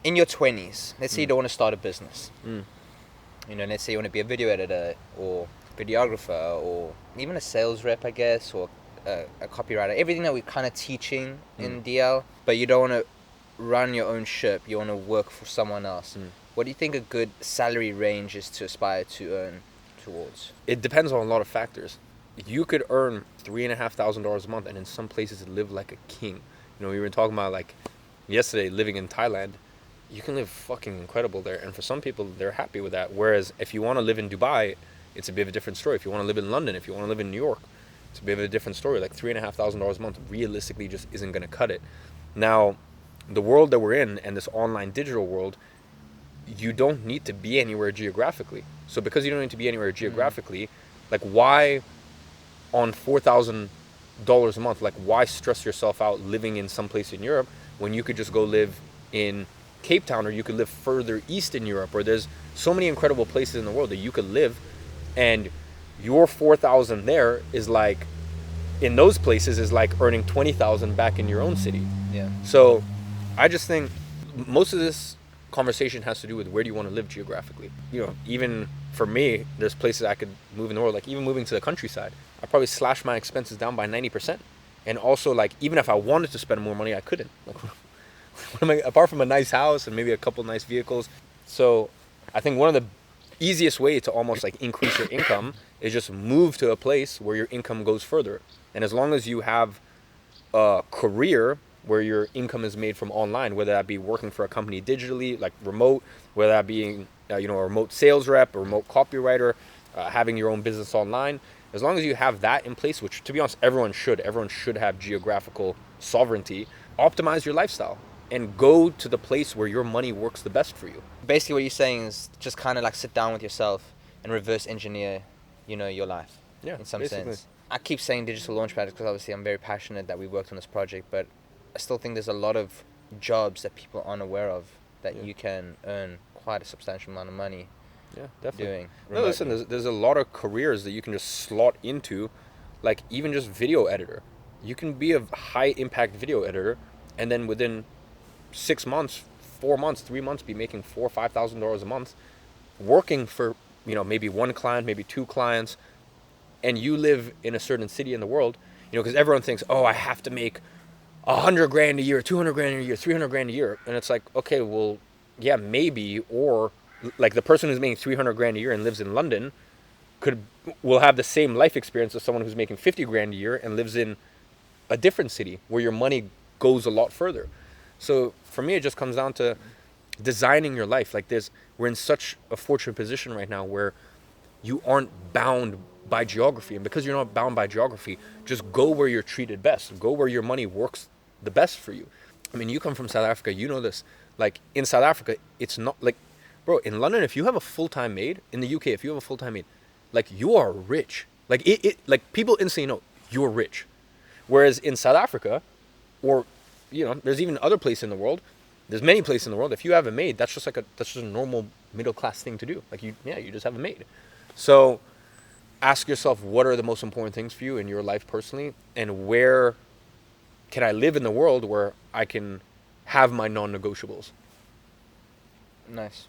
in your 20s, let's say you don't want to start a business. Mm. You know, let's say you want to be a video editor or videographer or even a sales rep, I guess, or a copywriter. Everything that we're kind of teaching in DL, but you don't want to run your own ship. You want to work for someone else. What do you think a good salary range is to aspire to earn towards? It depends on a lot of factors. You could earn $3,500 a month, and in some places live like a king. You know, we were talking about like yesterday living in Thailand. You can live fucking incredible there, and for some people, they're happy with that. Whereas if you want to live in Dubai, it's a bit of a different story. If you want to live in London, if you want to live in New York, it's a bit of a different story. Like $3,500 a month realistically just isn't going to cut it. Now, the world that we're in and this online digital world, you don't need to be anywhere geographically. So because you don't need to be anywhere geographically, like why on $4,000 a month, like why stress yourself out living in some place in Europe when you could just go live in Cape Town, or you could live further east in Europe, or there's so many incredible places in the world that you could live, and your 4,000 there is like, in those places is like earning 20,000 back in your own city. Yeah. So I just think most of this conversation has to do with where do you want to live geographically. You know, even for me, there's places I could move in the world, like even moving to the countryside, I probably slash my expenses down by 90%. And also, like, even if I wanted to spend more money, I couldn't. Like, apart from a nice house and maybe a couple nice vehicles. So I think one of the easiest way to almost like increase your income is just move to a place where your income goes further. And as long as you have a career where your income is made from online, whether that be working for a company digitally, like remote, whether that being a remote sales rep, a remote copywriter, having your own business online, as long as you have that in place, which to be honest, everyone should have geographical sovereignty, optimize your lifestyle and go to the place where your money works the best for you. Basically what you're saying is just kind of like sit down with yourself and reverse engineer, your life. Yeah, in some basically. sense. I keep saying digital launchpad because obviously I'm very passionate that we worked on this project, but I still think there's a lot of jobs that people aren't aware of that you can earn quite a substantial amount of money. Yeah, definitely. Doing No, listen, there's a lot of careers that you can just slot into, like even just video editor. You can be a high impact video editor, and then within 6 months, 4 months, 3 months, be making $4,000 or $5,000 a month, working for maybe one client, maybe two clients, and you live in a certain city in the world. Because everyone thinks, oh, I have to make $100,000 a year, $200,000 a year, $300,000 a year, and it's like, okay, well, yeah, maybe, or like the person who's making $300,000 a year and lives in London will have the same life experience as someone who's making $50,000 a year and lives in a different city where your money goes a lot further. So for me, it just comes down to designing your life. Like we're in such a fortunate position right now where you aren't bound by geography, and because you're not bound by geography, just go where you're treated best. Go where your money works the best for you. I mean, you come from South Africa, you know this. Like in South Africa, it's not like, bro, in London, if you have a full-time maid, in the UK, if you have a full-time maid, like you are rich. Like like people instantly know you're rich. Whereas in South Africa, or there's even other places in the world, there's many places in the world, if you have a maid, that's just a normal middle class thing to do. Like you just have a maid. So ask yourself, what are the most important things for you in your life personally, and where can I live in the world where I can have my non-negotiables? Nice.